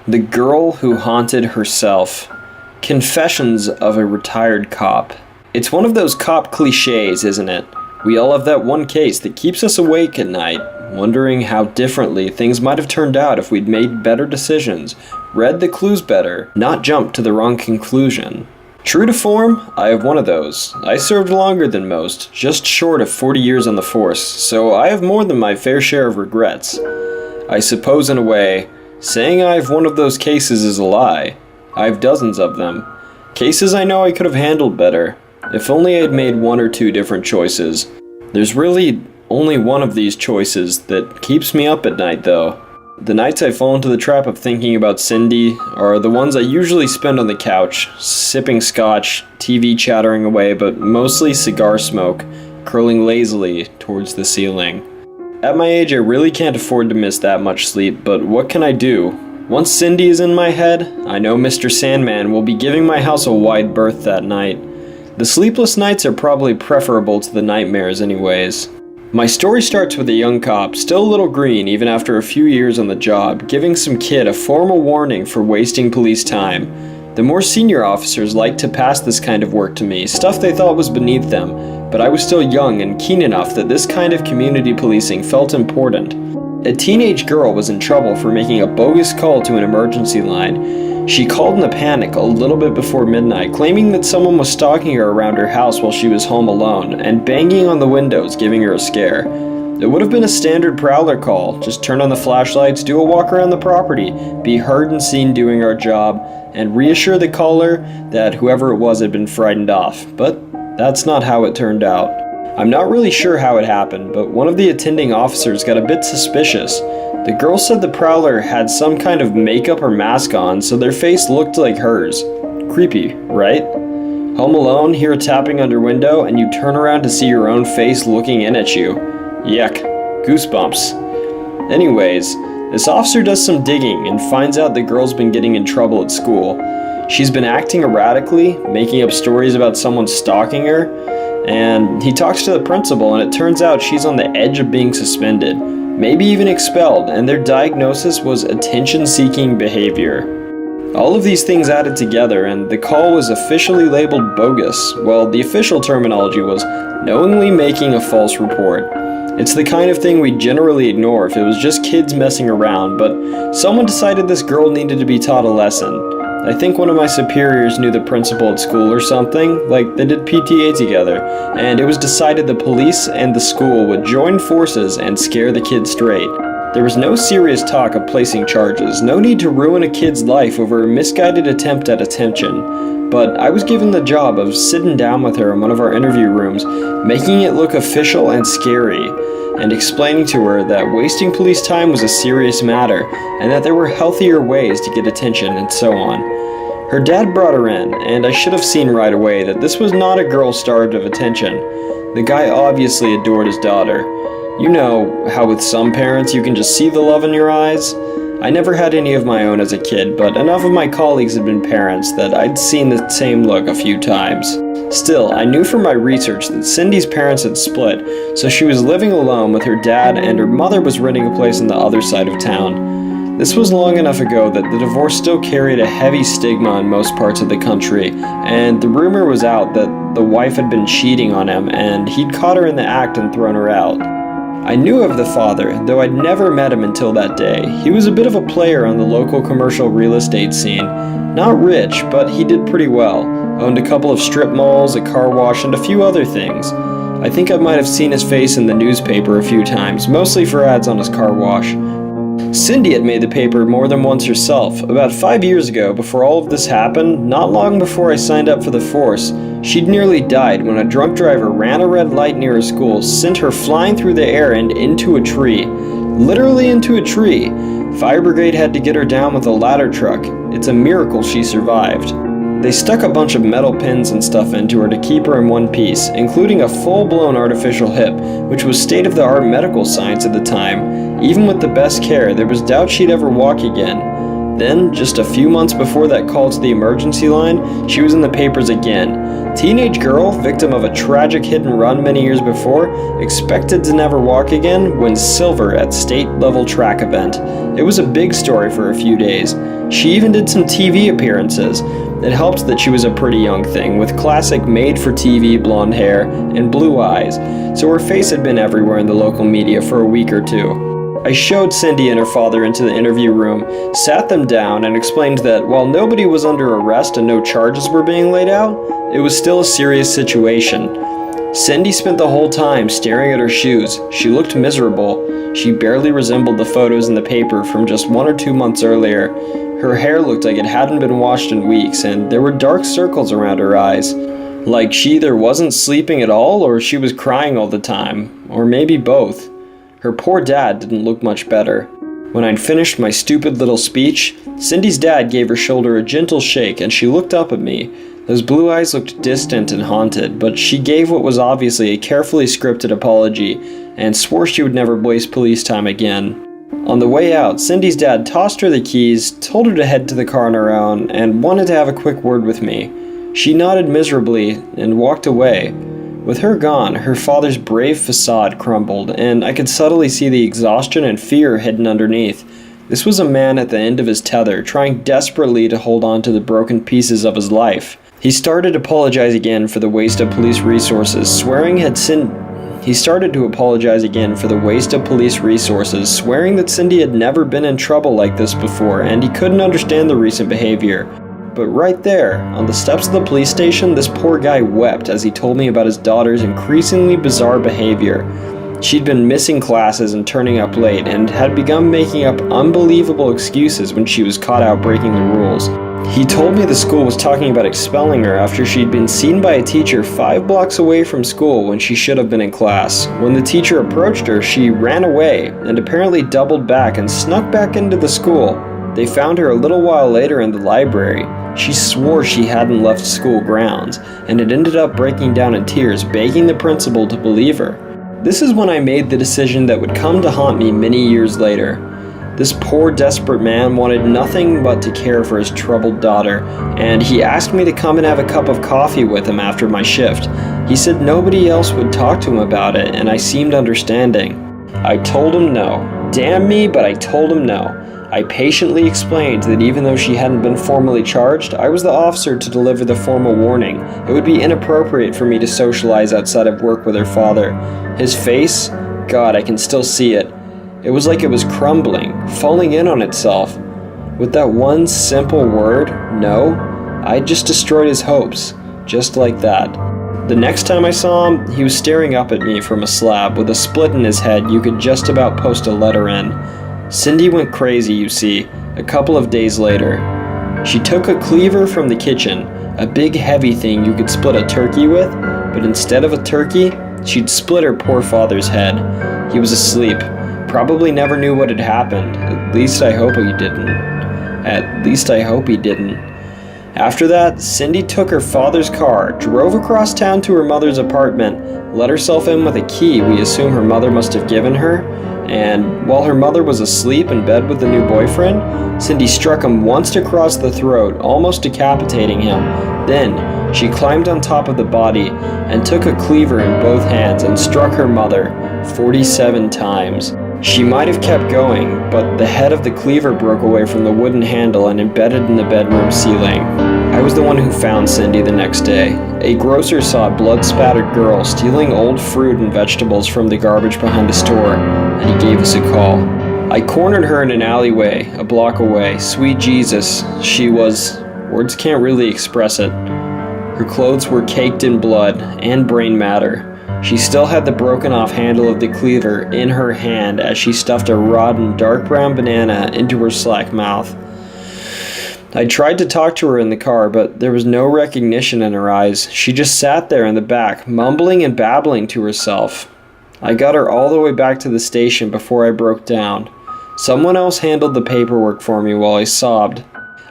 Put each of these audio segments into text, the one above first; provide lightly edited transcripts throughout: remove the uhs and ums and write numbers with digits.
The Girl Who Haunted Herself. Confessions of a Retired Cop. It's one of those cop cliches, isn't it? We all have that one case that keeps us awake at night, wondering how differently things might have turned out if we'd made better decisions, read the clues better, not jumped to the wrong conclusion. True to form, I have one of those. I served longer than most, just short of 40 years on the force, so I have more than my fair share of regrets. I suppose in a way, saying I have one of those cases is a lie. I have dozens of them. Cases I know I could have handled better, if only I had made one or two different choices. There's really only one of these choices that keeps me up at night though. The nights I fall into the trap of thinking about Cindy are the ones I usually spend on the couch, sipping scotch, TV chattering away, but mostly cigar smoke, curling lazily towards the ceiling. At my age, I really can't afford to miss that much sleep, but what can I do? Once Cindy is in my head, I know Mr. Sandman will be giving my house a wide berth that night. The sleepless nights are probably preferable to the nightmares anyways. My story starts with a young cop, still a little green even after a few years on the job, giving some kid a formal warning for wasting police time. The more senior officers liked to pass this kind of work to me, stuff they thought was beneath them, but I was still young and keen enough that this kind of community policing felt important. A teenage girl was in trouble for making a bogus call to an emergency line. She called in a panic a little bit before midnight, claiming that someone was stalking her around her house while she was home alone, and banging on the windows, giving her a scare. It would have been a standard prowler call, just turn on the flashlights, do a walk around the property, be heard and seen doing our job, and reassure the caller that whoever it was had been frightened off. But that's not how it turned out. I'm not really sure how it happened, but one of the attending officers got a bit suspicious. The girl said the prowler had some kind of makeup or mask on, so their face looked like hers. Creepy, right? Home alone, hear a tapping on your window, and you turn around to see your own face looking in at you. Yuck. Goosebumps. Anyways, this officer does some digging and finds out the girl's been getting in trouble at school. She's been acting erratically, making up stories about someone stalking her, and he talks to the principal, and it turns out she's on the edge of being suspended, maybe even expelled, and their diagnosis was attention-seeking behavior. All of these things added together, and the call was officially labeled bogus. Well, the official terminology was knowingly making a false report. It's the kind of thing we generally ignore if it was just kids messing around, but someone decided this girl needed to be taught a lesson. I think one of my superiors knew the principal at school or something, like they did PTA together, and it was decided the police and the school would join forces and scare the kid straight. There was no serious talk of placing charges, no need to ruin a kid's life over a misguided attempt at attention, but I was given the job of sitting down with her in one of our interview rooms, making it look official and scary, and explaining to her that wasting police time was a serious matter, and that there were healthier ways to get attention and so on. Her dad brought her in, and I should have seen right away that this was not a girl starved of attention. The guy obviously adored his daughter. You know how with some parents you can just see the love in your eyes? I never had any of my own as a kid, but enough of my colleagues had been parents that I'd seen the same look a few times. Still, I knew from my research that Cindy's parents had split, so she was living alone with her dad, and her mother was renting a place on the other side of town. This was long enough ago that the divorce still carried a heavy stigma in most parts of the country, and the rumor was out that the wife had been cheating on him, and he'd caught her in the act and thrown her out. I knew of the father, though I'd never met him until that day. He was a bit of a player on the local commercial real estate scene. Not rich, but he did pretty well. Owned a couple of strip malls, a car wash, and a few other things. I think I might have seen his face in the newspaper a few times, mostly for ads on his car wash. Cindy had made the paper more than once herself. About 5 years ago, before all of this happened, not long before I signed up for the force, she'd nearly died when a drunk driver ran a red light near her school, sent her flying through the air and into a tree. Literally into a tree. Fire brigade had to get her down with a ladder truck. It's a miracle she survived. They stuck a bunch of metal pins and stuff into her to keep her in one piece, including a full-blown artificial hip, which was state-of-the-art medical science at the time. Even with the best care, there was doubt she'd ever walk again. Then, just a few months before that call to the emergency line, she was in the papers again. Teenage girl, victim of a tragic hit-and-run many years before, expected to never walk again, wins silver at state-level track event. It was a big story for a few days. She even did some TV appearances. It helped that she was a pretty young thing, with classic made-for-TV blonde hair and blue eyes, so her face had been everywhere in the local media for a week or two. I showed Cindy and her father into the interview room, sat them down, and explained that while nobody was under arrest and no charges were being laid out, it was still a serious situation. Cindy spent the whole time staring at her shoes. She looked miserable. She barely resembled the photos in the paper from just 1 or 2 months earlier. Her hair looked like it hadn't been washed in weeks, and there were dark circles around her eyes. Like she either wasn't sleeping at all, or she was crying all the time. Or maybe both. Her poor dad didn't look much better. When I'd finished my stupid little speech, Cindy's dad gave her shoulder a gentle shake, and she looked up at me. Those blue eyes looked distant and haunted, but she gave what was obviously a carefully scripted apology, and swore she would never waste police time again. On the way out, Cindy's dad tossed her the keys, told her to head to the car on her own, and wanted to have a quick word with me. She nodded miserably and walked away. With her gone, her father's brave facade crumbled, and I could subtly see the exhaustion and fear hidden underneath. This was a man at the end of his tether, trying desperately to hold on to the broken pieces of his life. He started to apologize again for the waste of police resources, swearing that Cindy had never been in trouble like this before, and he couldn't understand the recent behavior. But right there, on the steps of the police station, this poor guy wept as he told me about his daughter's increasingly bizarre behavior. She'd been missing classes and turning up late, and had begun making up unbelievable excuses when she was caught out breaking the rules. He told me the school was talking about expelling her after she'd been seen by a teacher 5 blocks away from school when she should have been in class. When the teacher approached her, she ran away and apparently doubled back and snuck back into the school. They found her a little while later in the library. She swore she hadn't left school grounds, and had ended up breaking down in tears, begging the principal to believe her. This is when I made the decision that would come to haunt me many years later. This poor, desperate man wanted nothing but to care for his troubled daughter, and he asked me to come and have a cup of coffee with him after my shift. He said nobody else would talk to him about it, and I seemed understanding. I told him no. Damn me, but I told him no. I patiently explained that even though she hadn't been formally charged, I was the officer to deliver the formal warning. It would be inappropriate for me to socialize outside of work with her father. His face? God, I can still see it. It was like it was crumbling, falling in on itself. With that one simple word, no, I just destroyed his hopes, just like that. The next time I saw him, he was staring up at me from a slab with a split in his head you could just about post a letter in. Cindy went crazy, you see, a couple of days later. She took a cleaver from the kitchen, a big heavy thing you could split a turkey with, but instead of a turkey, she'd split her poor father's head. He was asleep. Probably never knew what had happened. At least I hope he didn't. After that, Cindy took her father's car, drove across town to her mother's apartment, let herself in with a key we assume her mother must have given her, and while her mother was asleep in bed with the new boyfriend, Cindy struck him once across the throat, almost decapitating him. Then, she climbed on top of the body and took a cleaver in both hands and struck her mother 47 times. She might have kept going, but the head of the cleaver broke away from the wooden handle and embedded in the bedroom ceiling. I was the one who found Cindy the next day. A grocer saw a blood-spattered girl stealing old fruit and vegetables from the garbage behind the store, and he gave us a call. I cornered her in an alleyway, a block away. Sweet Jesus, she was... words can't really express it. Her clothes were caked in blood and brain matter. She still had the broken off handle of the cleaver in her hand as she stuffed a rotten dark brown banana into her slack mouth. I tried to talk to her in the car, but there was no recognition in her eyes. She just sat there in the back, mumbling and babbling to herself. I got her all the way back to the station before I broke down. Someone else handled the paperwork for me while I sobbed.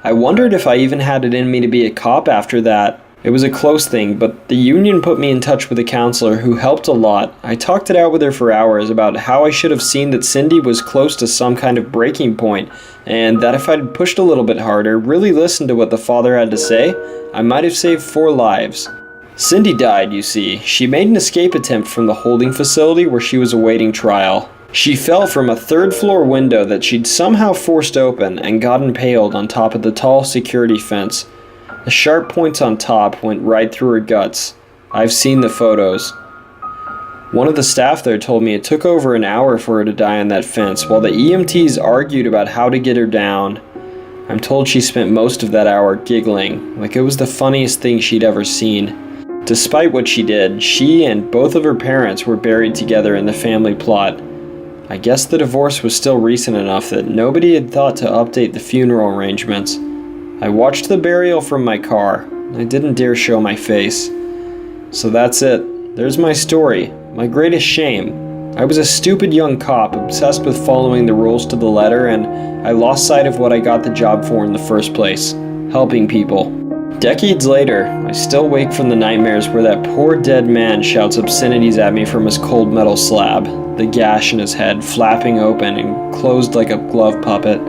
I wondered if I even had it in me to be a cop after that. It was a close thing, but the union put me in touch with a counselor who helped a lot. I talked it out with her for hours about how I should have seen that Cindy was close to some kind of breaking point, and that if I'd pushed a little bit harder, really listened to what the father had to say, I might have saved 4 lives. Cindy died, you see. She made an escape attempt from the holding facility where she was awaiting trial. She fell from a third-floor window that she'd somehow forced open and got impaled on top of the tall security fence. The sharp points on top went right through her guts. I've seen the photos. One of the staff there told me it took over an hour for her to die on that fence, while the EMTs argued about how to get her down. I'm told she spent most of that hour giggling, like it was the funniest thing she'd ever seen. Despite what she did, she and both of her parents were buried together in the family plot. I guess the divorce was still recent enough that nobody had thought to update the funeral arrangements. I watched the burial from my car. I didn't dare show my face. So that's it. There's my story. My greatest shame. I was a stupid young cop obsessed with following the rules to the letter, and I lost sight of what I got the job for in the first place, helping people. Decades later, I still wake from the nightmares where that poor dead man shouts obscenities at me from his cold metal slab, the gash in his head flapping open and closed like a glove puppet.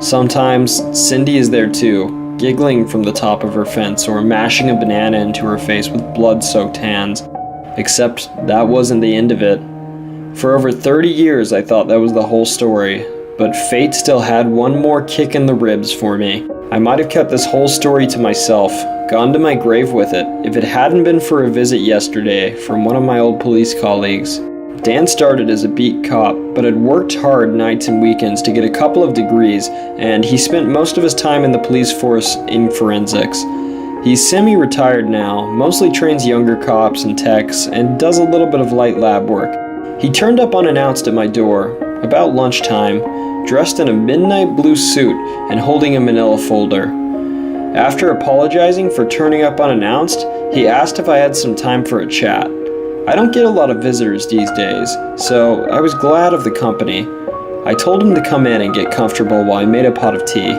Sometimes, Cindy is there too, giggling from the top of her fence or mashing a banana into her face with blood-soaked hands. Except that wasn't the end of it. For over 30 years I thought that was the whole story, but fate still had one more kick in the ribs for me. I might have kept this whole story to myself, gone to my grave with it, if it hadn't been for a visit yesterday from one of my old police colleagues. Dan started as a beat cop, but had worked hard nights and weekends to get a couple of degrees, and he spent most of his time in the police force in forensics. He's semi-retired now, mostly trains younger cops and techs, and does a little bit of light lab work. He turned up unannounced at my door, about lunchtime, dressed in a midnight blue suit and holding a manila folder. After apologizing for turning up unannounced, he asked if I had some time for a chat. I don't get a lot of visitors these days, so I was glad of the company. I told him to come in and get comfortable while I made a pot of tea.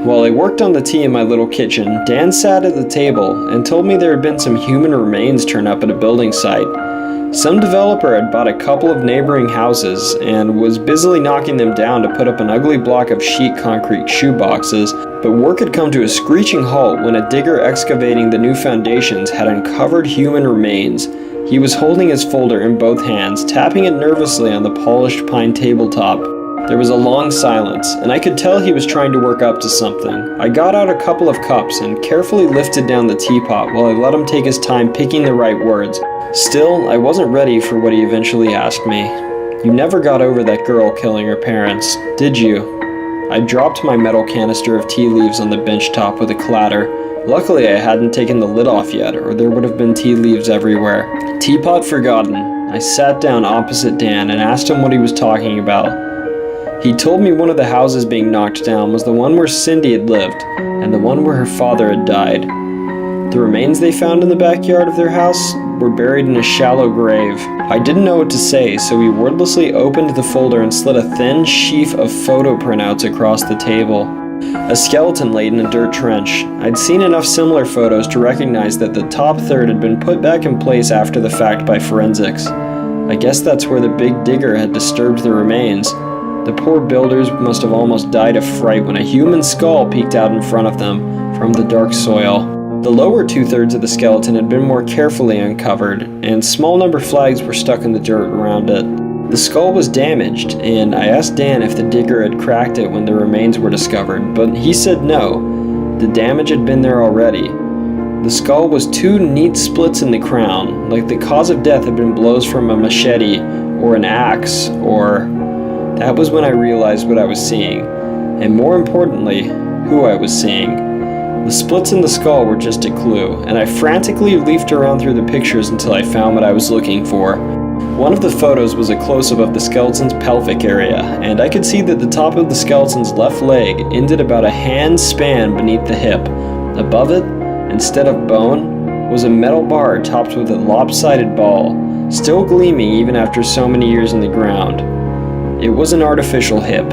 While I worked on the tea in my little kitchen, Dan sat at the table and told me there had been some human remains turn up at a building site. Some developer had bought a couple of neighboring houses and was busily knocking them down to put up an ugly block of sheet concrete shoeboxes, but work had come to a screeching halt when a digger excavating the new foundations had uncovered human remains. He was holding his folder in both hands, tapping it nervously on the polished pine tabletop. There was a long silence, and I could tell he was trying to work up to something. I got out a couple of cups and carefully lifted down the teapot while I let him take his time picking the right words. Still, I wasn't ready for what he eventually asked me. "You never got over that girl killing her parents, did you?" I dropped my metal canister of tea leaves on the bench top with a clatter. Luckily, I hadn't taken the lid off yet, or there would have been tea leaves everywhere. Teapot forgotten, I sat down opposite Dan and asked him what he was talking about. He told me one of the houses being knocked down was the one where Cindy had lived, and the one where her father had died. The remains they found in the backyard of their house were buried in a shallow grave. I didn't know what to say, so he wordlessly opened the folder and slid a thin sheaf of photo printouts across the table. A skeleton laid in a dirt trench. I'd seen enough similar photos to recognize that the top third had been put back in place after the fact by forensics. I guess that's where the big digger had disturbed the remains. The poor builders must have almost died of fright when a human skull peeked out in front of them from the dark soil. The lower two-thirds of the skeleton had been more carefully uncovered, and small number flags were stuck in the dirt around it. The skull was damaged, and I asked Dan if the digger had cracked it when the remains were discovered, but he said no. The damage had been there already. The skull was two neat splits in the crown, like the cause of death had been blows from a machete or an axe, or... That was when I realized what I was seeing, and more importantly, who I was seeing. The splits in the skull were just a clue, and I frantically leafed around through the pictures until I found what I was looking for. One of the photos was a close-up of the skeleton's pelvic area, and I could see that the top of the skeleton's left leg ended about a hand span beneath the hip. Above it, instead of bone, was a metal bar topped with a lopsided ball, still gleaming even after so many years in the ground. It was an artificial hip,